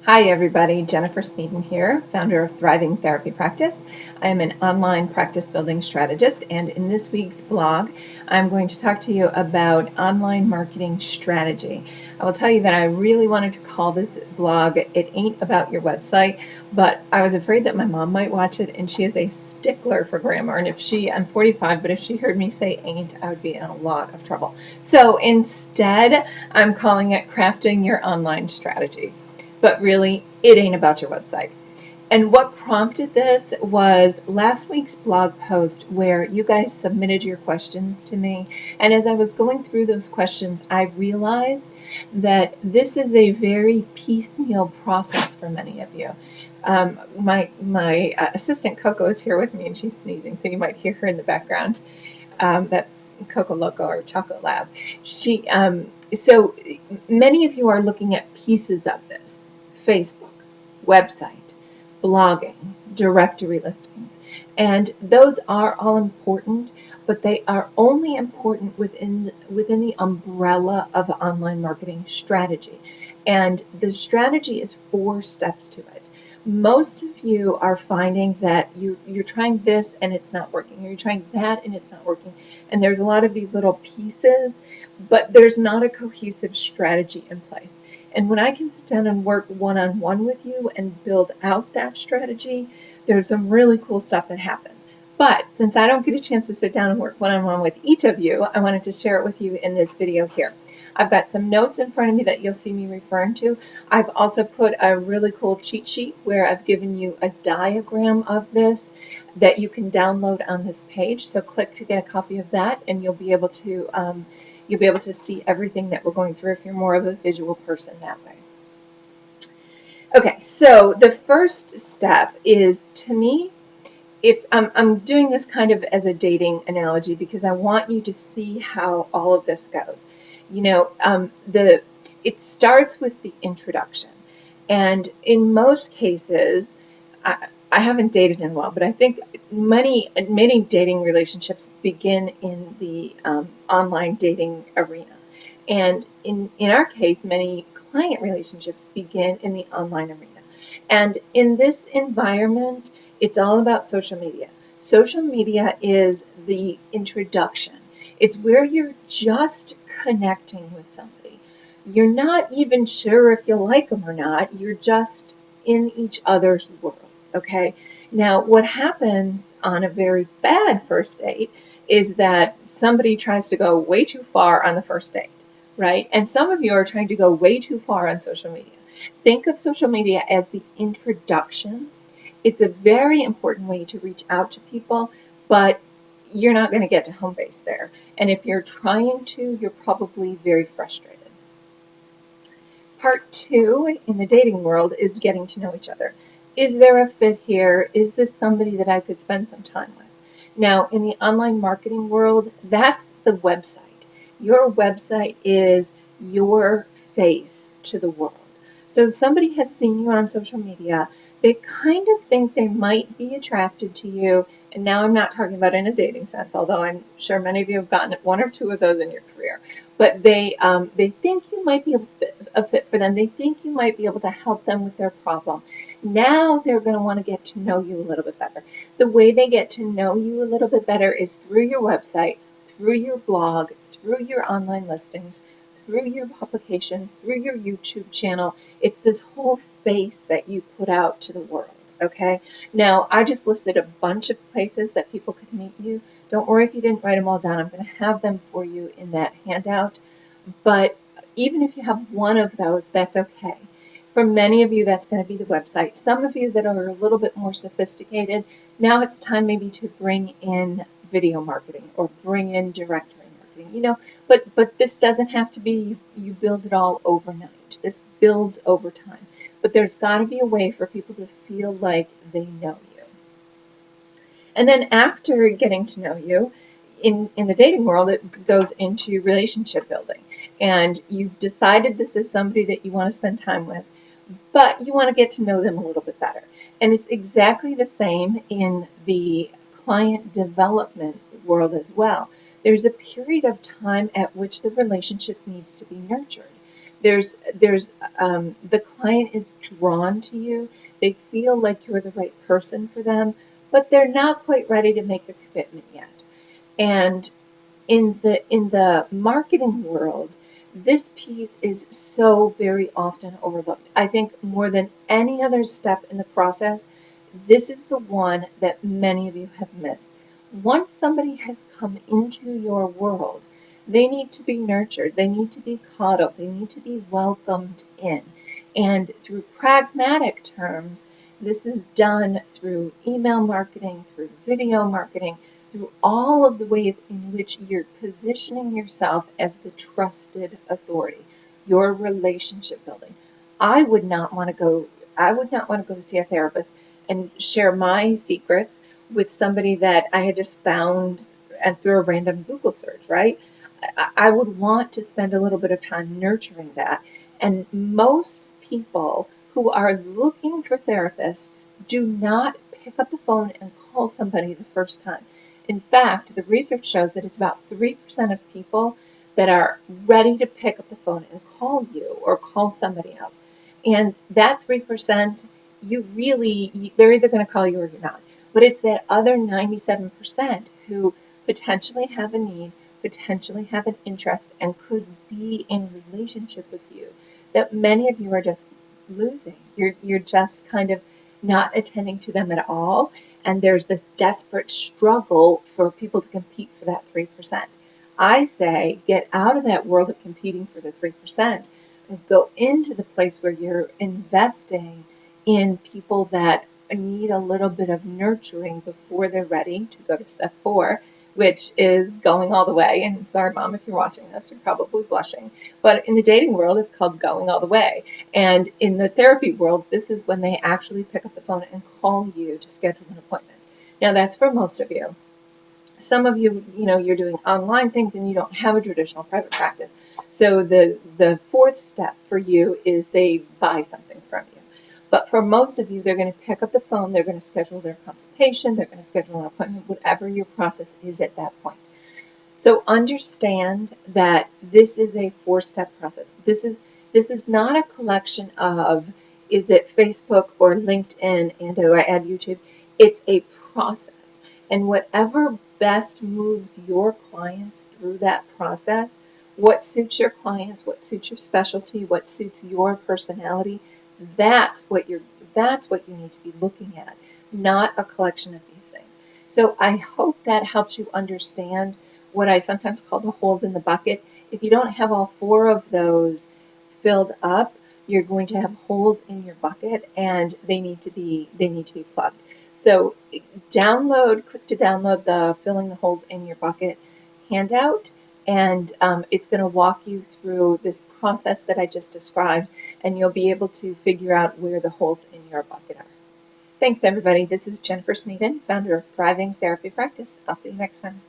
Hi everybody, Jennifer Sneeden here, founder of Thriving Therapy Practice. I am an online practice building strategist, and in this week's blog, I'm going to talk to you about online marketing strategy. I will tell you that I really wanted to call this blog It Ain't About Your Website, but I was afraid that my mom might watch it, and she is a stickler for grammar, and I'm 45, but if she heard me say ain't, I would be in a lot of trouble. So instead, I'm calling it Crafting Your Online Strategy. But really, it ain't about your website. And what prompted this was last week's blog post where you guys submitted your questions to me. And as I was going through those questions, I realized that this is a very piecemeal process for many of you. My assistant Coco is here with me and she's sneezing, so you might hear her in the background. That's Coco Loco or Chocolate Lab. So many of you are looking at pieces of this: Facebook, website, blogging, directory listings. And those are all important, but they are only important within the umbrella of online marketing strategy. And the strategy is 4 steps to it. Most of you are finding that you're trying this and it's not working, or you're trying that and it's not working. And there's a lot of these little pieces, but there's not a cohesive strategy in place. And when I can sit down and work one-on-one with you and build out that strategy, there's some really cool stuff that happens. But since I don't get a chance to sit down and work one-on-one with each of you, I wanted to share it with you in this video here. I've got some notes in front of me that you'll see me referring to. I've also put a really cool cheat sheet where I've given you a diagram of this that you can download on this page. So click to get a copy of that, and you'll be able to see everything that we're going through if you're more of a visual person that way. Okay, so the first step is, to me, if I'm doing this kind of as a dating analogy because I want you to see how all of this goes. It starts with the introduction, and in most cases, I haven't dated in a while, but I think many dating relationships begin in the online dating arena, and in our case, many client relationships begin in the online arena. And in this environment, it's all about social media. Social media is the introduction. It's where you're just connecting with somebody. You're not even sure if you like them or not. You're just in each other's worlds, okay? Now, what happens on a very bad first date is that somebody tries to go way too far on the first date, right? And some of you are trying to go way too far on social media. Think of social media as the introduction. It's a very important way to reach out to people, but you're not going to get to home base there. And if you're trying to, you're probably very frustrated. Part 2 in the dating world is getting to know each other. Is there a fit here? Is this somebody that I could spend some time with? Now, in the online marketing world, that's the website. Your website is your face to the world. So if somebody has seen you on social media, they kind of think they might be attracted to you. And now I'm not talking about in a dating sense, although I'm sure many of you have gotten 1 or 2 of those in your career. But they think you might be a fit for them. They think you might be able to help them with their problem. Now they're going to want to get to know you a little bit better. The way they get to know you a little bit better is through your website, through your blog, through your online listings, through your publications, through your YouTube channel. It's this whole face that you put out to the world, okay? Now, I just listed a bunch of places that people could meet you. Don't worry if you didn't write them all down. I'm going to have them for you in that handout. But even if you have one of those, that's okay. For many of you, that's going to be the website. Some of you that are a little bit more sophisticated, now it's time maybe to bring in video marketing or bring in directory marketing, but this doesn't have to be you build it all overnight. This builds over time. But there's got to be a way for people to feel like they know you. And then after getting to know you, in the dating world, it goes into relationship building. And you've decided this is somebody that you want to spend time with, but you want to get to know them a little bit better. And it's exactly the same in the client development world as well. There's a period of time at which the relationship needs to be nurtured. The client is drawn to you. They feel like you're the right person for them, but they're not quite ready to make a commitment yet. And in the marketing world, this piece is so very often overlooked. I think more than any other step in the process, this is the one that many of you have missed. Once somebody has come into your world, they need to be nurtured, they need to be coddled, they need to be welcomed in. And through pragmatic terms, this is done through email marketing, through video marketing, through all of the ways in which you're positioning yourself as the trusted authority, your relationship building. I would not want to go I would not want to go see a therapist and share my secrets with somebody that I had just found and through a random Google search, right? I would want to spend a little bit of time nurturing that. And most people who are looking for therapists do not pick up the phone and call somebody the first time. In fact, the research shows that it's about 3% of people that are ready to pick up the phone and call you or call somebody else. And that 3%, they're either going to call you or you're not. But it's that other 97% who potentially have a need, potentially have an interest, and could be in relationship with you that many of you are just losing. You're just kind of not attending to them at all. And there's this desperate struggle for people to compete for that 3%. I say get out of that world of competing for the 3% and go into the place where you're investing in people that need a little bit of nurturing before they're ready to go to step 4, which is going all the way. And sorry, Mom, if you're watching this, you're probably blushing. But in the dating world, it's called going all the way. And in the therapy world, this is when they actually pick up the phone and call you to schedule an appointment. Now, that's for most of you. Some of you, you're doing online things and you don't have a traditional private practice. So the fourth step for you is they buy something from you. But for most of you, they're going to pick up the phone, they're going to schedule their consultation, they're going to schedule an appointment, whatever your process is at that point. So understand that this is a 4-step process. This is not a collection of, is it Facebook or LinkedIn and do I add YouTube? It's a process. And whatever best moves your clients through that process, what suits your clients, what suits your specialty, what suits your personality, that's what you need to be looking at, not a collection of these things. So I hope that helps you understand what I sometimes call the holes in the bucket. If you don't have all 4 of those filled up, you're going to have holes in your bucket and they need to be plugged. So click to download the Filling the Holes in Your Bucket handout, and it's going to walk you through this process that I just described, and you'll be able to figure out where the holes in your bucket are. Thanks, everybody. This is Jennifer Sneeden, founder of Thriving Therapy Practice. I'll see you next time.